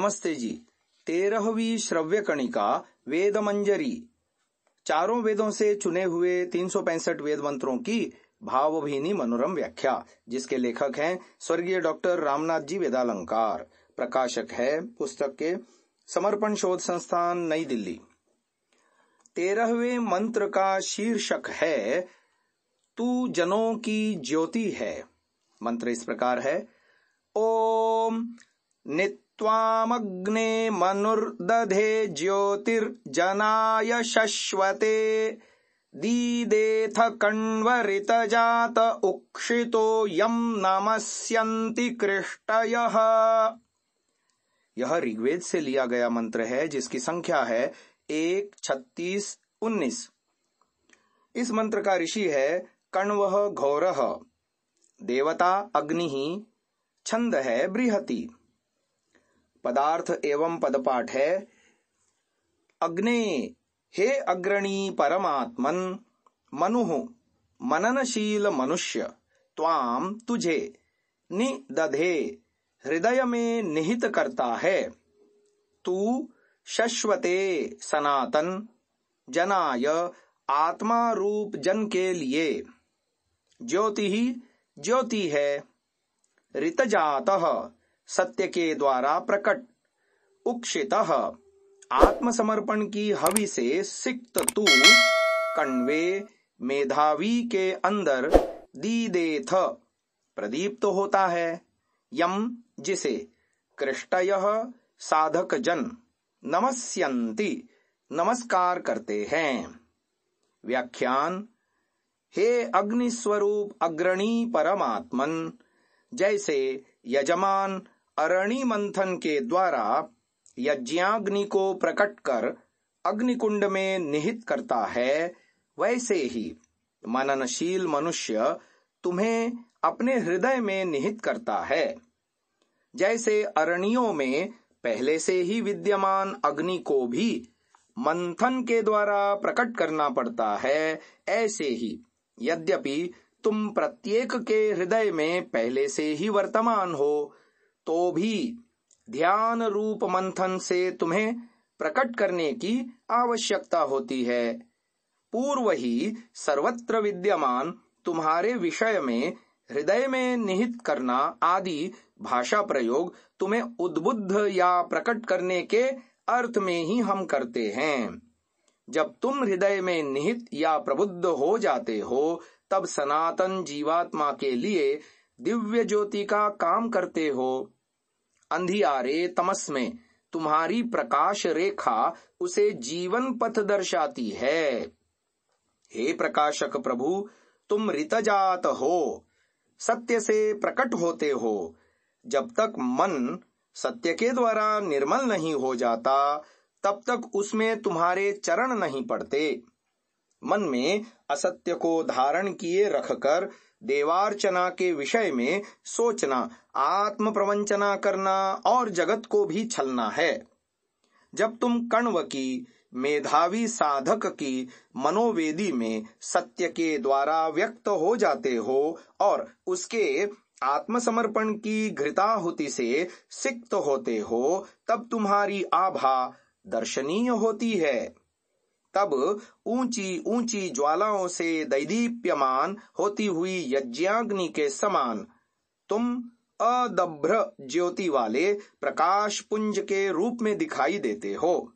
नमस्ते जी। 13वीं श्रव्य कणिका वेद मंजरी, चारों वेदों से चुने हुए 365 वेद मंत्रों की भावभीनी मनोरम व्याख्या, जिसके लेखक हैं स्वर्गीय डॉक्टर रामनाथ जी वेदालंकार। प्रकाशक है पुस्तक के समर्पण शोध संस्थान, नई दिल्ली। 13वें मंत्र का शीर्षक है तू जनों की ज्योति है। मंत्र इस प्रकार है। ओम नित्वामग्ने मनुर्दधे ज्योतिर्जनाय शश्वते दीदेथ कण्वरितजात उक्षितो यम नमस्यन्ति कृष्टयः। यह ऋग्वेद से लिया गया मंत्र है, जिसकी संख्या है 1, 36, 19। इस मंत्र का ऋषि है कण्वः घोरः, देवता अग्नि, छंद है बृहति, पदार्थ एवं पदपाठ है अग्ने हे अग्रणी परमात्मन, मनुः मननशील मनुष्य, त्वाम तुझे, निदधे हृदय में निहित करता है, तू शश्वते सनातन, जनाय आत्मा रूप जन के लिए, ज्योति ही ज्योति है, ऋतजातः सत्य के द्वारा प्रकट, उक्षितः आत्मसमर्पण की हवि से सिक्त तू, कण्वे मेधावी के अंदर, दीदेथ प्रदीप्त होता है, यम जिसे, कृष्टयः साधक जन, नमस्यन्ति नमस्कार करते हैं। व्याख्यान। हे अग्नि स्वरूप अग्रणी परमात्मन, जैसे यजमान अरणि मंथन के द्वारा यज्ञाग्नि को प्रकट कर अग्निकुंड में निहित करता है, वैसे ही मननशील मनुष्य तुम्हें अपने हृदय में निहित करता है। जैसे अरणियों में पहले से ही विद्यमान अग्नि को भी मंथन के द्वारा प्रकट करना पड़ता है, ऐसे ही यद्यपि तुम प्रत्येक के हृदय में पहले से ही वर्तमान हो, तो भी ध्यान रूप मंथन से तुम्हें प्रकट करने की आवश्यकता होती है। पूर्व ही सर्वत्र विद्यमान तुम्हारे विषय में हृदय में निहित करना आदि भाषा प्रयोग तुम्हें उद्बुद्ध या प्रकट करने के अर्थ में ही हम करते हैं। जब तुम हृदय में निहित या प्रबुद्ध हो जाते हो, तब सनातन जीवात्मा के लिए दिव्य ज्योति का काम करते हो। अंधियारे तमस में तुम्हारी प्रकाश रेखा उसे जीवन पथ दर्शाती है। हे प्रकाशक प्रभु, तुम ऋतजात हो, सत्य से प्रकट होते हो। जब तक मन सत्य के द्वारा निर्मल नहीं हो जाता, तब तक उसमें तुम्हारे चरण नहीं पड़ते। मन में असत्य को धारण किए रखकर देवार्चना के विषय में सोचना, आत्म प्रवंचना करना और जगत को भी छलना है। जब तुम कण्व की, मेधावी साधक की मनोवेदी में सत्य के द्वारा व्यक्त हो जाते हो और उसके आत्मसमर्पण की घृताहुति से सिक्त होते हो, तब तुम्हारी आभा दर्शनीय होती है। तब ऊंची ऊंची ज्वालाओं से दैदीप्यमान होती हुई यज्ञाग्नि के समान तुम अदभ्र ज्योति वाले प्रकाश पुंज के रूप में दिखाई देते हो।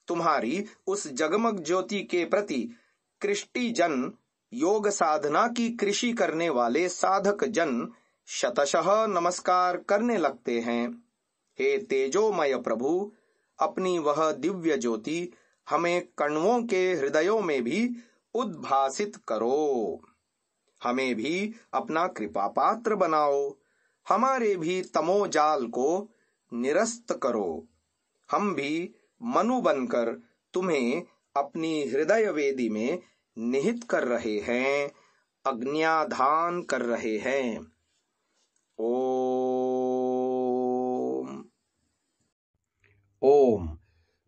तुम्हारी उस जगमग ज्योति के प्रति कृष्टि जन, योग साधना की कृषि करने वाले साधक जन शतशः नमस्कार करने लगते हैं। हे तेजोमय प्रभु, अपनी वह दिव्य ज्योति हमें कण्वों के हृदयों में भी उद्भासित करो। हमें भी अपना कृपा पात्र बनाओ, हमारे भी तमोजाल को निरस्त करो। हम भी मनु बनकर तुम्हें अपनी हृदय वेदी में निहित कर रहे हैं, अग्न्याधान कर रहे हैं। ओम।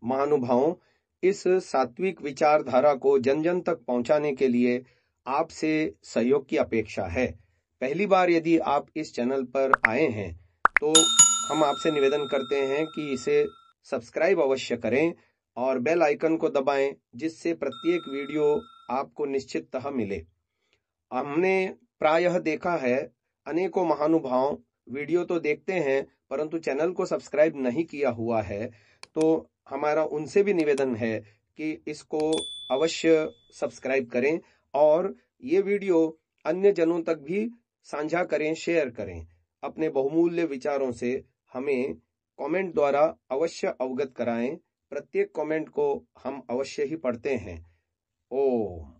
महानुभावों, इस सात्विक विचारधारा को जन जन तक पहुंचाने के लिए आपसे सहयोग की अपेक्षा है। पहली बार यदि आप इस चैनल पर आए हैं तो हम आपसे निवेदन करते हैं कि इसे सब्सक्राइब अवश्य करें और बेल आइकन को दबाएं, जिससे प्रत्येक वीडियो आपको निश्चिततः मिले। हमने प्रायः देखा है अनेकों महानुभाव वीडियो तो देखते हैं परंतु चैनल को सब्सक्राइब नहीं किया हुआ है, तो हमारा उनसे भी निवेदन है कि इसको अवश्य सब्सक्राइब करें और ये वीडियो अन्य जनों तक भी साझा करें, शेयर करें। अपने बहुमूल्य विचारों से हमें कमेंट द्वारा अवश्य अवगत कराएं। प्रत्येक कमेंट को हम अवश्य ही पढ़ते हैं। ओम।